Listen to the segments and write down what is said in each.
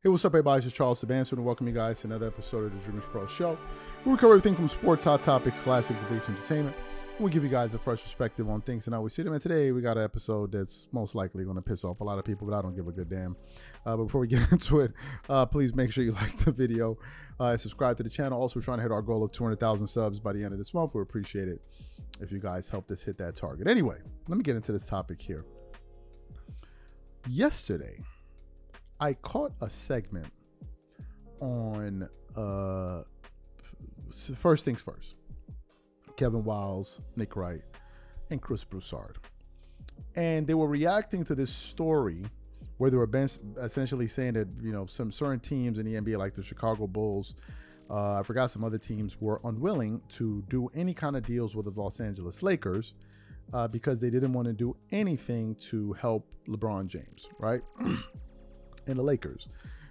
Hey, what's up, everybody? This is Charles Sebastian, and welcome you guys to another episode of the DREAMERSPRO show, where we cover everything from sports, hot topics, classic, brief entertainment. And we give you guys a fresh perspective on things and how we see them. And today we got an episode that's most likely going to piss off a lot of people, but I don't give a good damn. But before we get into it, please make sure you like the video and subscribe to the channel. Also, we're trying to hit our goal of 200,000 subs by the end of this month. We appreciate it if you guys help us hit that target. Anyway, let me get into this topic here. Yesterday, I caught a segment on first things first, Kevin Wiles, Nick Wright, and Chris Broussard, and they were reacting to this story where they were essentially saying that, you know, some certain teams in the NBA, like the Chicago Bulls, I forgot some other teams, were unwilling to do any kind of deals with the Los Angeles Lakers because they didn't want to do anything to help LeBron James, right? And the Lakers.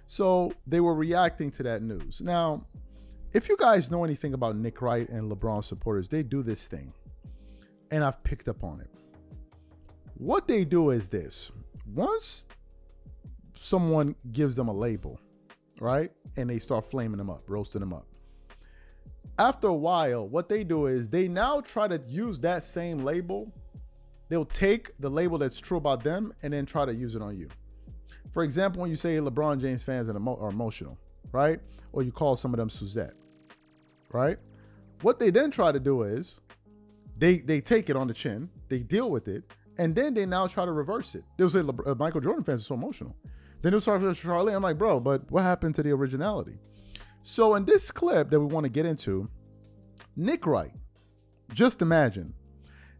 So they were reacting to that news. Now, if you guys know anything about Nick Wright and LeBron supporters, they do this thing, and I've picked up on it. What they do is this: once someone gives them a label, right, and they start flaming them up, roasting them up, after a while, what they do is they now try to use that same label. They'll take the label that's true about them and then try to use it on you. For example, when you say LeBron James fans are emotional, right? Or you call some of them Suzette, right? What they then try to do is they take it on the chin, they deal with it, and then they now try to reverse it. They'll say Michael Jordan fans are so emotional. Then they'll start with Charlie. I'm like, bro, but what happened to the originality? So in this clip that we want to get into, Nick Wright, just imagine,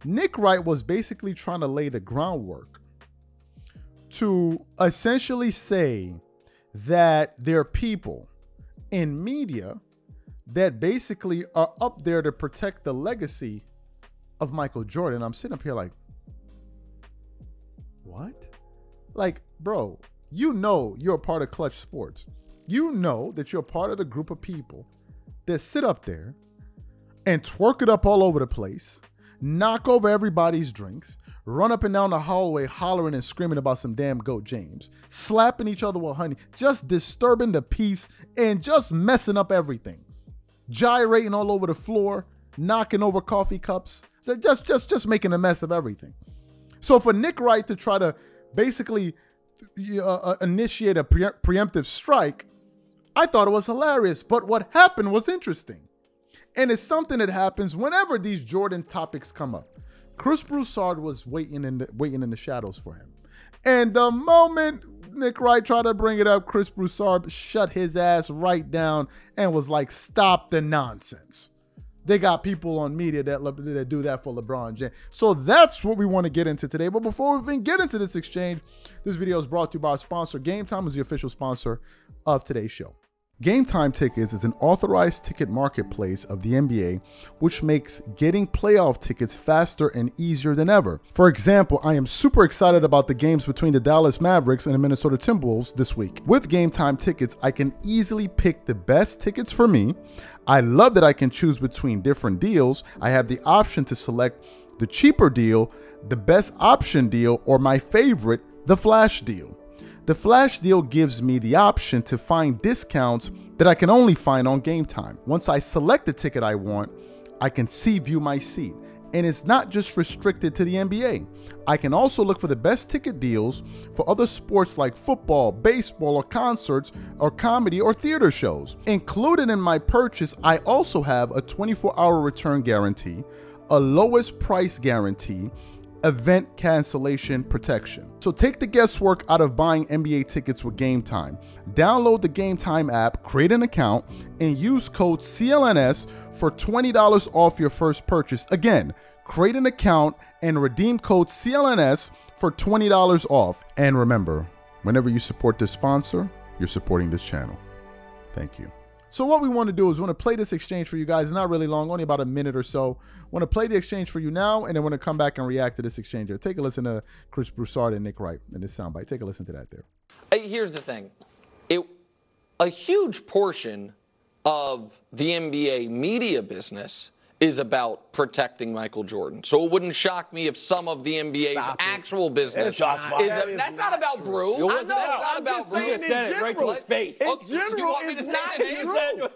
Nick Wright was basically trying to lay the groundwork to essentially say that there are people in media that basically are up there to protect the legacy of Michael Jordan. I'm sitting up here like, what? Like, bro, you know you're a part of Clutch Sports. You know that you're a part of the group of people that sit up there and twerk it up all over the place, knock over everybody's drinks, run up and down the hallway hollering and screaming about some damn Goat James, slapping each other with honey, just disturbing the peace and just messing up everything, gyrating all over the floor, knocking over coffee cups, just making a mess of everything. So for Nick Wright to try to basically initiate a preemptive strike, I thought it was hilarious. But what happened was interesting. And it's something that happens whenever these Jordan topics come up. Chris Broussard was waiting in the shadows for him. And the moment Nick Wright tried to bring it up, Chris Broussard shut his ass right down and was like, stop the nonsense. They got people on media that do that for LeBron James. So that's what we want to get into today. But before we even get into this exchange, this video is brought to you by our sponsor. Game Time is the official sponsor of today's show. Game Time Tickets is an authorized ticket marketplace of the NBA, which makes getting playoff tickets faster and easier than ever. For example, I am super excited about the games between the Dallas Mavericks and the Minnesota Timberwolves this week. With Game Time Tickets, I can easily pick the best tickets for me. I love that I can choose between different deals. I have the option to select the cheaper deal, the best option deal, or my favorite, the flash deal. The flash deal gives me the option to find discounts that I can only find on Game Time. Once I select the ticket I want, I can view my seat. And it's not just restricted to the NBA. I can also look for the best ticket deals for other sports like football, baseball, or concerts, or comedy or theater shows. Included in my purchase, I also have a 24-hour return guarantee, a lowest price guarantee, event cancellation protection. So take the guesswork out of buying NBA tickets with Game Time. Download the Game Time app, create an account, and use code CLNS for $20 off your first purchase. Again, create an account and redeem code CLNS for $20 off. And remember, whenever you support this sponsor, you're supporting this channel. Thank you. So what we want to do is we want to play this exchange for you guys. It's not really long, only about a minute or so. I want to play the exchange for you now, and then want to come back and react to this exchange here. Take a listen to Chris Broussard and Nick Wright in this soundbite. Take a listen to that there. Here's the thing. A huge portion of the NBA media business is about protecting Michael Jordan. So it wouldn't shock me if some of the NBA's actual business that's not about Brew. That's not about Brew. You just said it right to his face. In general, it's not true.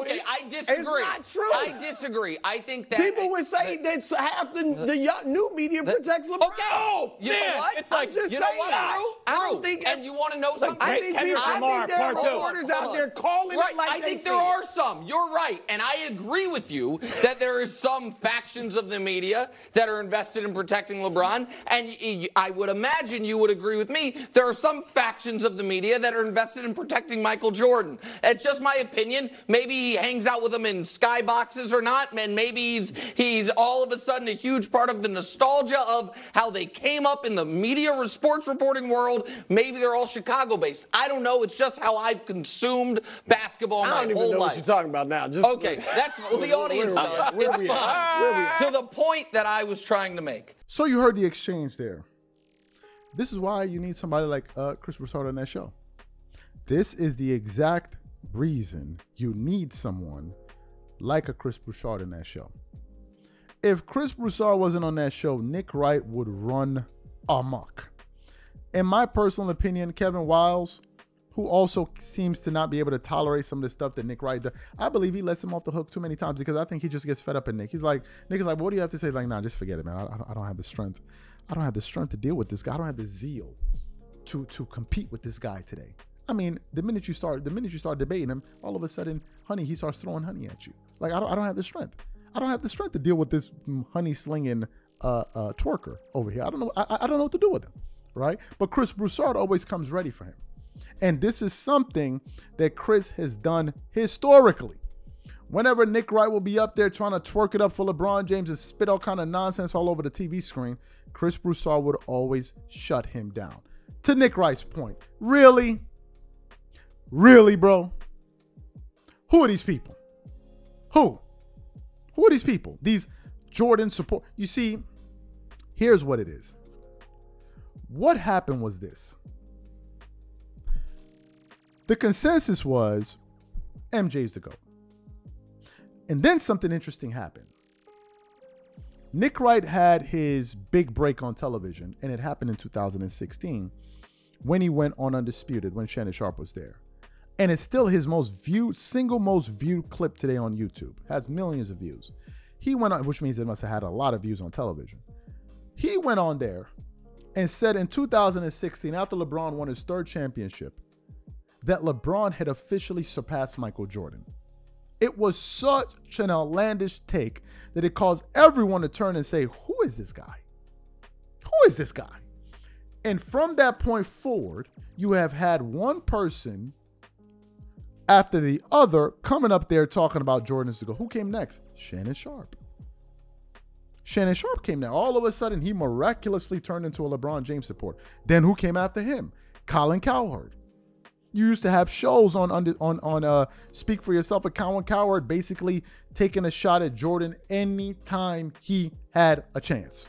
Okay, I disagree. It's not true. I disagree. I think that people would say that half the young, new media protects LeBron. Okay, you know what? It's like, you know what, Brew? I don't think. And you want to know something? I think there are reporters out there calling it like I think there are some. You're right, and I agree with you that there is some factions of the media that are invested in protecting LeBron, and I would imagine you would agree with me. There are some factions of the media that are invested in protecting Michael Jordan. It's just my opinion. Maybe he hangs out with them in skyboxes or not, and maybe he's all of a sudden a huge part of the nostalgia of how they came up in the media sports reporting world. Maybe they're all Chicago-based. I don't know. It's just how I've consumed basketball my whole life. I don't even know what you're talking about now. Okay, that's the audience does. It's fine. To the point that I was trying to make. So you heard the exchange there. This is why you need somebody like Chris Broussard on that show. This is the exact reason you need someone like a Chris Broussard in that show. If Chris Broussard wasn't on that show, Nick Wright would run amok. In my personal opinion, Kevin Wiles, who also seems to not be able to tolerate some of the stuff that Nick Wright does, I believe he lets him off the hook too many times because I think he just gets fed up in Nick. Nick is like, what do you have to say? He's like, nah, just forget it, man. I don't have the strength. I don't have the strength to deal with this guy. I don't have the zeal to compete with this guy today. I mean, the minute you start debating him, all of a sudden, he starts throwing honey at you. Like, I don't have the strength. I don't have the strength to deal with this honey slinging twerker over here. I don't know. I don't know what to do with him, right? But Chris Broussard always comes ready for him. And this is something that Chris has done historically. Whenever Nick Wright will be up there trying to twerk it up for LeBron James and spit all kind of nonsense all over the TV screen, Chris Broussard would always shut him down. To Nick Wright's point, really? Really, bro? Who are these people? Who are these people? These Jordan support. You see, here's what it is. What happened was this. The consensus was MJ's the GOAT. And then something interesting happened. Nick Wright had his big break on television, and it happened in 2016 when he went on Undisputed when Shannon Sharpe was there. And it's still his single most viewed clip today on YouTube. Has millions of views. He went on, which means it must have had a lot of views on television. He went on there and said in 2016, after LeBron won his third championship, that LeBron had officially surpassed Michael Jordan. It was such an outlandish take that it caused everyone to turn and say, who is this guy? Who is this guy? And from that point forward, you have had one person after the other coming up there talking about Jordan is the GOAT. Who came next? Shannon Sharpe. Shannon Sharpe came there. All of a sudden, he miraculously turned into a LeBron James supporter. Then who came after him? Colin Cowherd. You used to have shows on Speak for Yourself with Colin Cowherd basically taking a shot at Jordan anytime he had a chance,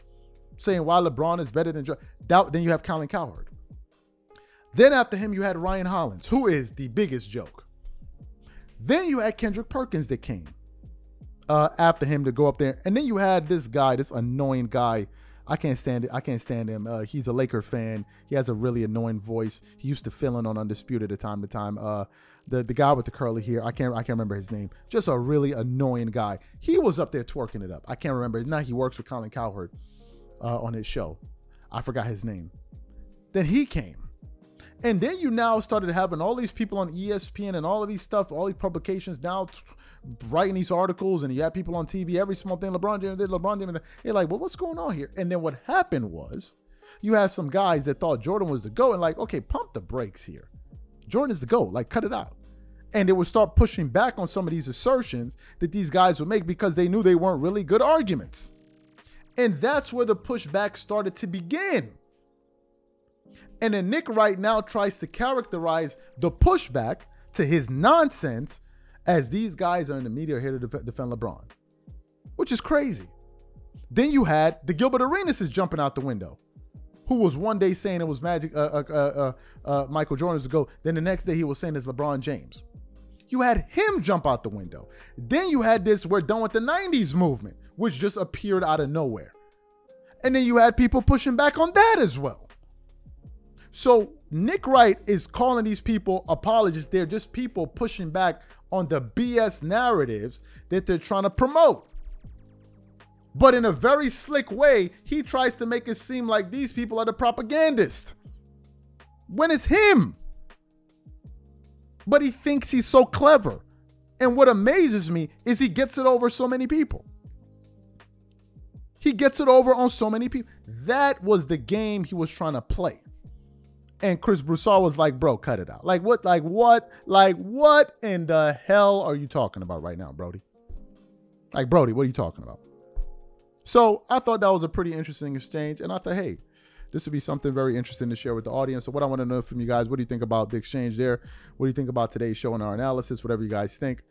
saying why LeBron is better than Jordan. Then you have Colin Cowherd. Then after him, you had Ryan Hollins, who is the biggest joke. Then you had Kendrick Perkins that came after him to go up there. And then you had this guy, this annoying guy. I can't stand it. I can't stand him. He's a Laker fan. He has a really annoying voice. He used to fill in on Undisputed at time to time. The guy with the curly hair. I can't remember his name. Just a really annoying guy. He was up there twerking it up. I can't remember. Now he works with Colin Cowherd on his show. I forgot his name. Then he came. And then you now started having all these people on ESPN and all of these stuff, all these publications now writing these articles, and you have people on TV, every small thing, LeBron James did, LeBron James. You're like, well, what's going on here? And then what happened was you had some guys that thought Jordan was the GOAT and like, okay, pump the brakes here. Jordan is the GOAT, like cut it out. And they would start pushing back on some of these assertions that these guys would make because they knew they weren't really good arguments. And that's where the pushback started to begin. And then Nick Wright now tries to characterize the pushback to his nonsense as these guys are in the media here to defend LeBron, which is crazy. Then you had the Gilbert Arenas is jumping out the window, who was one day saying it was Michael Jordan to go. Then the next day he was saying it's LeBron James. You had him jump out the window. Then you had this "we're done with the 90s" movement, which just appeared out of nowhere. And then you had people pushing back on that as well. So Nick Wright is calling these people apologists. They're just people pushing back on the BS narratives that they're trying to promote. But in a very slick way, he tries to make it seem like these people are the propagandists, when it's him. But he thinks he's so clever. And what amazes me is he gets it over so many people. He gets it over on so many people. That was the game he was trying to play. And Chris Broussard was like, bro, cut it out. Like what in the hell are you talking about right now, Brody? Like, Brody, what are you talking about? So I thought that was a pretty interesting exchange. And I thought, hey, this would be something very interesting to share with the audience. So what I want to know from you guys, what do you think about the exchange there? What do you think about today's show and our analysis? Whatever you guys think,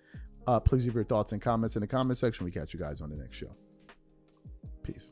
please leave your thoughts and comments in the comment section. We catch you guys on the next show. Peace.